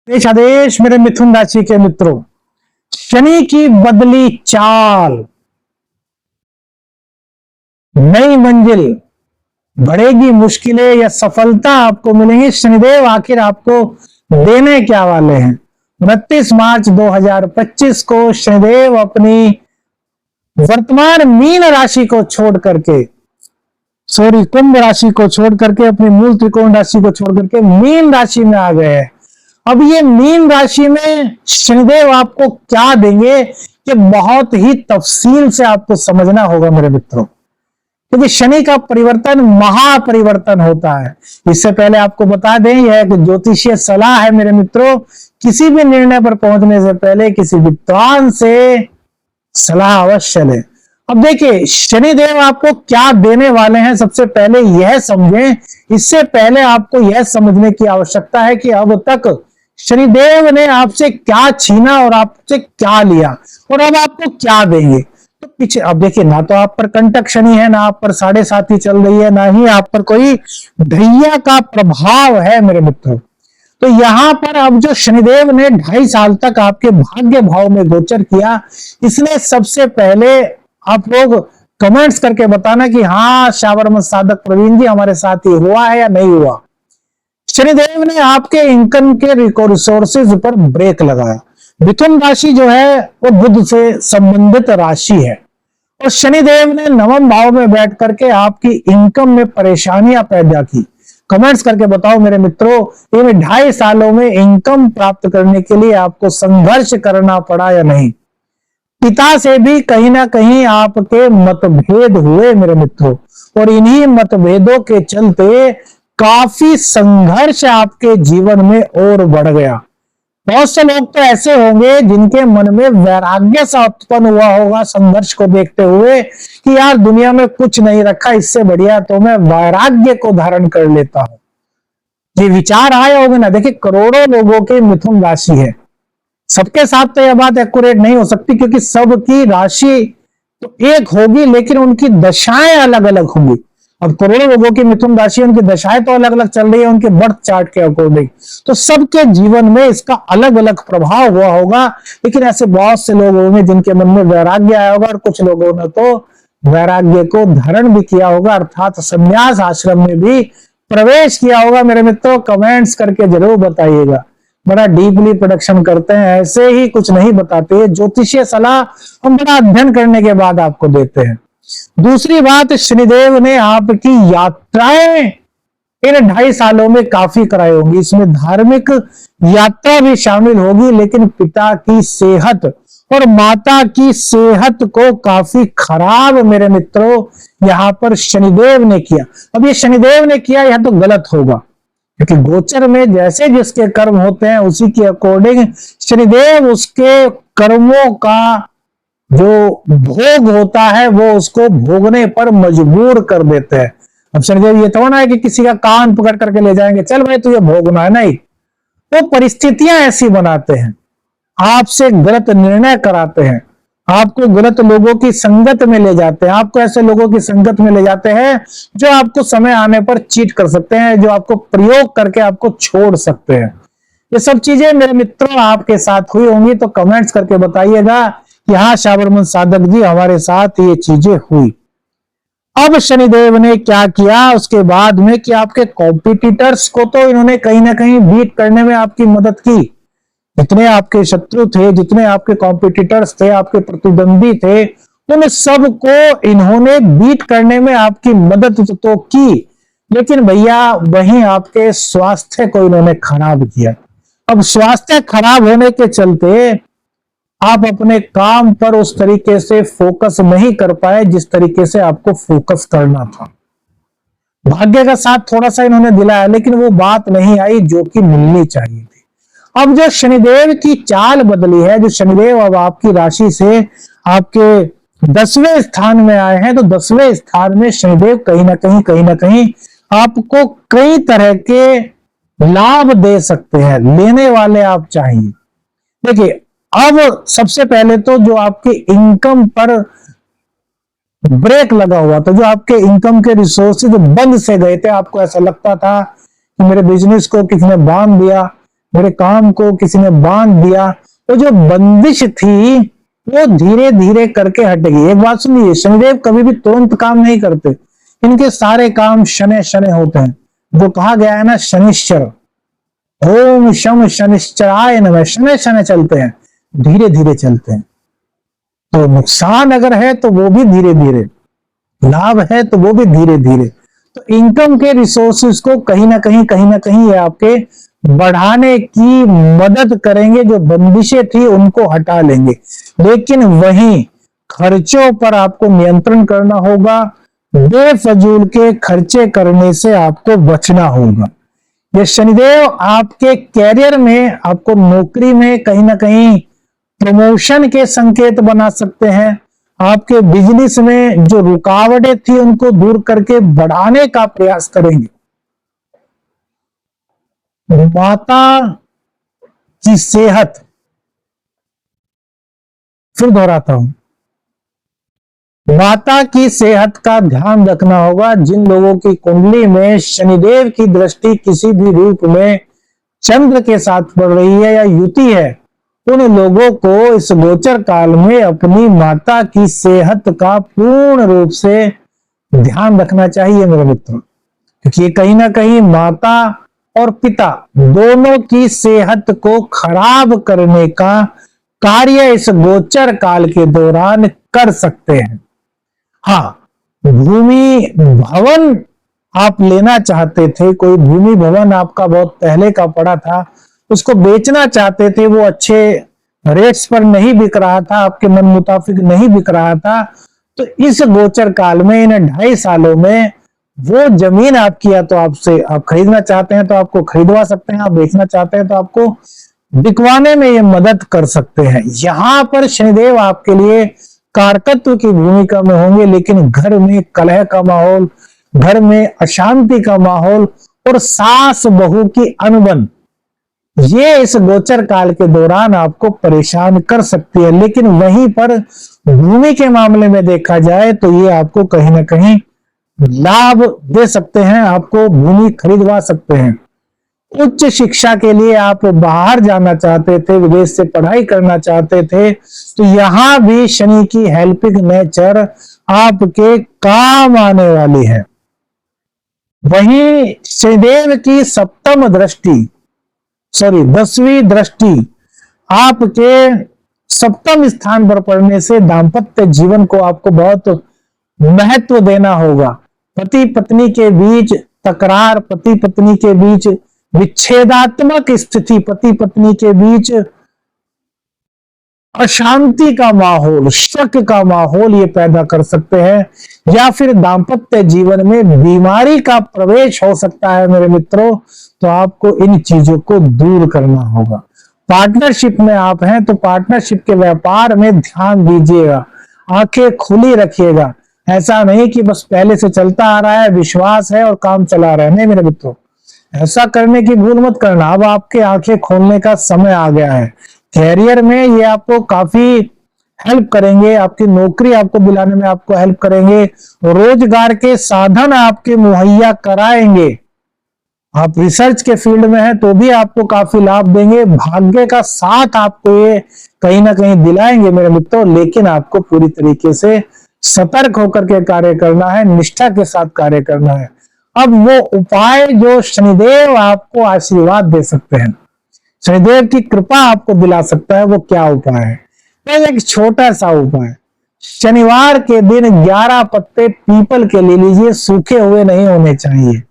देश आदेश मेरे मिथुन राशि के मित्रों, शनि की बदली चाल, नई मंजिल, बढ़ेगी मुश्किलें या सफलता आपको मिलेंगी। शनिदेव आखिर आपको देने क्या वाले हैं? 29 मार्च 2025 को शनिदेव अपनी वर्तमान मीन राशि को छोड़ करके कुंभ राशि को छोड़ करके अपनी मूल त्रिकोण राशि को छोड़ करके मीन राशि में आ गए हैं। अब ये मीन राशि में शनिदेव आपको क्या देंगे, ये बहुत ही तफसील से आपको समझना होगा मेरे मित्रों, क्योंकि शनि का परिवर्तन महापरिवर्तन होता है। इससे पहले आपको बता दें, यह एक ज्योतिषीय सलाह है मेरे मित्रों। किसी भी निर्णय पर पहुंचने से पहले किसी विद्वान से सलाह अवश्य लें। अब देखिए शनिदेव आपको क्या देने वाले हैं, सबसे पहले यह समझें। इससे पहले आपको यह समझने की आवश्यकता है कि अब तक शनिदेव ने आपसे क्या छीना और आपसे क्या लिया और अब आपको क्या देंगे। तो पीछे अब देखिए, ना तो आप पर कंटक शनि है, ना आप पर 7.5 चल रही है, ना ही आप पर कोई ढैया का प्रभाव है मेरे मित्रों। तो यहां पर अब जो शनिदेव ने 2.5 साल तक आपके भाग्य भाव में गोचर किया, इसलिए सबसे पहले आप लोग कमेंट्स करके बताना कि हाँ शाबरमत साधक प्रवीण जी हमारे साथ ये हुआ है या नहीं हुआ। शनिदेव ने आपके इनकम के रिसोर्सेज पर ब्रेक लगाया। मिथुन राशि जो है वो बुध से संबंधित राशि है और शनिदेव ने नवम भाव में बैठ करके आपकी इनकम में परेशानियां पैदा की। कमेंट्स करके बताओ मेरे मित्रों, ये 2.5 सालों में इनकम प्राप्त करने के लिए आपको संघर्ष करना पड़ा या नहीं? पिता से भी कहीं ना कहीं आपके मतभेद हुए मेरे मित्रों, और इन्हीं मतभेदों के चलते काफी संघर्ष आपके जीवन में और बढ़ गया। बहुत से लोग तो ऐसे होंगे जिनके मन में वैराग्य सा उत्पन्न हुआ होगा संघर्ष को देखते हुए कि यार दुनिया में कुछ नहीं रखा, इससे बढ़िया तो मैं वैराग्य को धारण कर लेता हूं। ये विचार आए होंगे ना। देखिए करोड़ों लोगों की मिथुन राशि है, सबके साथ तो यह बात एक्यूरेट नहीं हो सकती क्योंकि सबकी राशि तो एक होगी लेकिन उनकी दशाएं अलग अलग होंगी। अब करोड़ों लोगों की मिथुन राशि, उनकी दशाएं तो अलग अलग चल रही है उनके बर्थ चार्ट के अकॉर्डिंग, तो सबके जीवन में इसका अलग अलग प्रभाव हुआ होगा। लेकिन ऐसे बहुत से लोग होंगे जिनके मन में वैराग्य आया होगा और कुछ लोगों ने तो वैराग्य को धारण भी किया होगा, अर्थात संन्यास आश्रम में भी प्रवेश किया होगा। मेरे मित्रों कमेंट्स करके जरूर बताइएगा। बड़ा डीपली प्रोडक्शन करते हैं, ऐसे ही कुछ नहीं बताते। ज्योतिषीय सलाह हम बड़ा अध्ययन करने के बाद आपको देते हैं। दूसरी बात, शनिदेव ने आपकी यात्राएं इन 2.5 सालों में काफी कराई होंगी। इसमें धार्मिक यात्रा भी शामिल होगी, लेकिन पिता की सेहत और माता की सेहत को काफी खराब मेरे मित्रों यहां पर शनिदेव ने किया। अब ये शनिदेव ने किया यह तो गलत होगा, क्योंकि गोचर में जैसे जिसके कर्म होते हैं उसी के अकॉर्डिंग शनिदेव उसके कर्मों का जो भोग होता है वो उसको भोगने पर मजबूर कर देते हैं। अब शनिदेव ये थोड़ा है कि किसी का कान पकड़ करके ले जाएंगे, चल भाई तुझे भोगना है, नहीं। वो परिस्थितियां ऐसी बनाते हैं, आपसे गलत निर्णय कराते हैं, आपको गलत लोगों की संगत में ले जाते हैं, आपको ऐसे लोगों की संगत में ले जाते हैं जो आपको समय आने पर चीट कर सकते हैं, जो आपको प्रयोग करके आपको छोड़ सकते हैं। ये सब चीजें मेरे मित्रों आपके साथ हुई होंगी, तो कमेंट्स करके बताइएगा कि हाँ शाबरमत साधक जी हमारे साथ ये चीजें हुई। अब शनिदेव ने क्या किया उसके बाद में कि आपके कॉम्पिटिटर्स को तो इन्होंने कहीं ना कहीं बीट करने में आपकी मदद की। जितने आपके शत्रु थे, जितने आपके कॉम्पिटिटर्स थे, आपके प्रतिद्वंदी थे, उन सबको इन्होंने बीट करने में आपकी मदद तो की, लेकिन भैया वहीं आपके स्वास्थ्य को इन्होंने खराब किया। अब स्वास्थ्य खराब होने के चलते आप अपने काम पर उस तरीके से फोकस नहीं कर पाए जिस तरीके से आपको फोकस करना था। भाग्य का साथ थोड़ा सा इन्होंने दिलाया, लेकिन वो बात नहीं आई जो कि मिलनी चाहिए थी। अब जो शनिदेव की चाल बदली है, जो शनिदेव अब आपकी राशि से आपके 10वें स्थान में आए हैं, तो 10वें स्थान में शनिदेव कहीं ना कहीं आपको कई तरह के लाभ दे सकते हैं। लेने वाले आप चाहिए। देखिए अब सबसे पहले तो जो आपके इनकम पर ब्रेक लगा हुआ था, जो आपके इनकम के रिसोर्सेज बंद से गए थे, आपको ऐसा लगता था कि मेरे बिजनेस को किसी ने बांध दिया, मेरे काम को किसी ने बांध दिया, वो जो बंदिश थी वो धीरे धीरे करके हटेगी। एक बात सुनिए, शनिदेव कभी भी तुरंत काम नहीं करते, इनके सारे काम शनै शनै होते हैं। जो कहा गया है ना, शनिश्चर, ओम शम शनिश्चराय नमः, शनै शनै चलते हैं, धीरे धीरे चलते हैं। तो नुकसान अगर है तो वो भी धीरे धीरे, लाभ है तो वो भी धीरे धीरे। तो इनकम के रिसोर्सेज को कहीं ना कहीं ये आपके बढ़ाने की मदद करेंगे। जो बंदिशें थी उनको हटा लेंगे, लेकिन वहीं खर्चों पर आपको नियंत्रण करना होगा। बेफजूल के खर्चे करने से आपको बचना होगा। ये शनिदेव आपके कैरियर में, आपको नौकरी में कहीं ना कहीं प्रमोशन के संकेत बना सकते हैं। आपके बिजनेस में जो रुकावटें थी उनको दूर करके बढ़ाने का प्रयास करेंगे। माता की सेहत, फिर दोहराता हूं, माता की सेहत का ध्यान रखना होगा। जिन लोगों की कुंडली में शनिदेव की दृष्टि किसी भी रूप में चंद्र के साथ पड़ रही है या युति है, उन लोगों को इस गोचर काल में अपनी माता की सेहत का पूर्ण रूप से ध्यान रखना चाहिए मेरे मित्रों, क्योंकि कहीं ना कहीं माता और पिता दोनों की सेहत को खराब करने का कार्य इस गोचर काल के दौरान कर सकते हैं। हाँ, भूमि भवन आप लेना चाहते थे, कोई भूमि भवन आपका बहुत पहले का पड़ा था, उसको बेचना चाहते थे, वो अच्छे रेट्स पर नहीं बिक रहा था, आपके मन मुताबिक नहीं बिक रहा था, तो इस गोचर काल में, इन 2.5 सालों में वो जमीन आपकी है, तो आपसे, आप खरीदना चाहते हैं तो आपको खरीदवा सकते हैं, आप बेचना चाहते हैं तो आपको बिकवाने में ये मदद कर सकते हैं। यहां पर शनिदेव आपके लिए कारकत्व की भूमिका में होंगे, लेकिन घर में कलह का माहौल, घर में अशांति का माहौल और सास बहू की अनबन, ये इस गोचर काल के दौरान आपको परेशान कर सकती है। लेकिन वहीं पर भूमि के मामले में देखा जाए तो ये आपको कहीं ना कहीं लाभ दे सकते हैं, आपको भूमि खरीदवा सकते हैं। उच्च शिक्षा के लिए आप बाहर जाना चाहते थे, विदेश से पढ़ाई करना चाहते थे, तो यहां भी शनि की हेल्पिंग नेचर आपके काम आने वाली है। वहीं शनिदेव की 10वीं दृष्टि आपके 7वें स्थान पर पड़ने से दाम्पत्य जीवन को आपको बहुत महत्व देना होगा। पति पत्नी के बीच तकरार, पति पत्नी के बीच विच्छेदात्मक स्थिति, पति पत्नी के बीच अशांति का माहौल, शक का माहौल ये पैदा कर सकते हैं, या फिर दाम्पत्य जीवन में बीमारी का प्रवेश हो सकता है मेरे मित्रों। तो आपको इन चीजों को दूर करना होगा। पार्टनरशिप में आप हैं तो पार्टनरशिप के व्यापार में ध्यान दीजिएगा, आंखें खुली रखिएगा। ऐसा नहीं कि बस पहले से चलता आ रहा है, विश्वास है और काम चला रहा है, नहीं मेरे मित्रों, ऐसा करने की भूल मत करना। अब आपके आंखें खोलने का समय आ गया है। कैरियर में ये आपको काफी हेल्प करेंगे, आपकी नौकरी आपको दिलाने में आपको हेल्प करेंगे, रोजगार के साधन आपके मुहैया कराएंगे। आप रिसर्च के फील्ड में हैं तो भी आपको काफी लाभ देंगे, भाग्य का साथ आपको ये कहीं ना कहीं दिलाएंगे मेरे मित्रों। लेकिन आपको पूरी तरीके से सतर्क होकर के कार्य करना है, निष्ठा के साथ कार्य करना है। अब वो उपाय जो शनिदेव आपको आशीर्वाद दे सकते हैं, शनिदेव की कृपा आपको दिला सकता है, वो क्या उपाय है? एक छोटा सा उपाय, शनिवार के दिन 11 पत्ते पीपल के ले लीजिए, सूखे हुए नहीं होने चाहिए।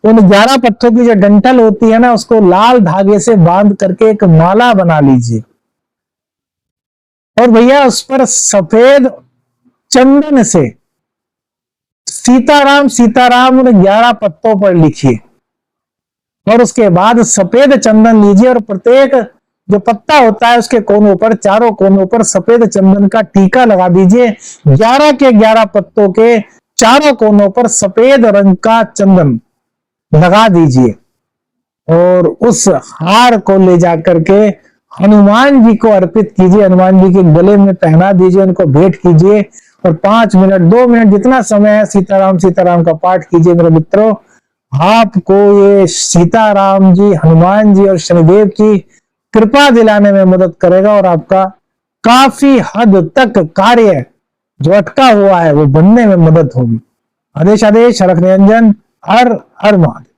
उन 11 पत्तों की जो डंठल होती है ना, उसको लाल धागे से बांध करके एक माला बना लीजिए, और भैया उस पर सफेद चंदन से सीताराम सीताराम उन 11 पत्तों पर लिखिए, और उसके बाद सफेद चंदन लीजिए और प्रत्येक जो पत्ता होता है उसके कोनों पर, चारों कोनों पर सफेद चंदन का टीका लगा दीजिए। 11 के 11 पत्तों के चारों कोनों पर सफेद रंग का चंदन लगा दीजिए, और उस हार को ले जाकर के हनुमान जी को अर्पित कीजिए, हनुमान जी के गले में पहना दीजिए, उनको भेंट कीजिए, और 5 मिनट 2 मिनट जितना समय है सीताराम सीताराम का पाठ कीजिए मेरे मित्रों। आपको ये सीताराम जी, हनुमान जी और शनिदेव की कृपा दिलाने में मदद करेगा और आपका काफी हद तक कार्य जो अटका हुआ है वो बनने में मदद होगी। आदेश आदेश, हरख निरंजन, हर हर महादेव।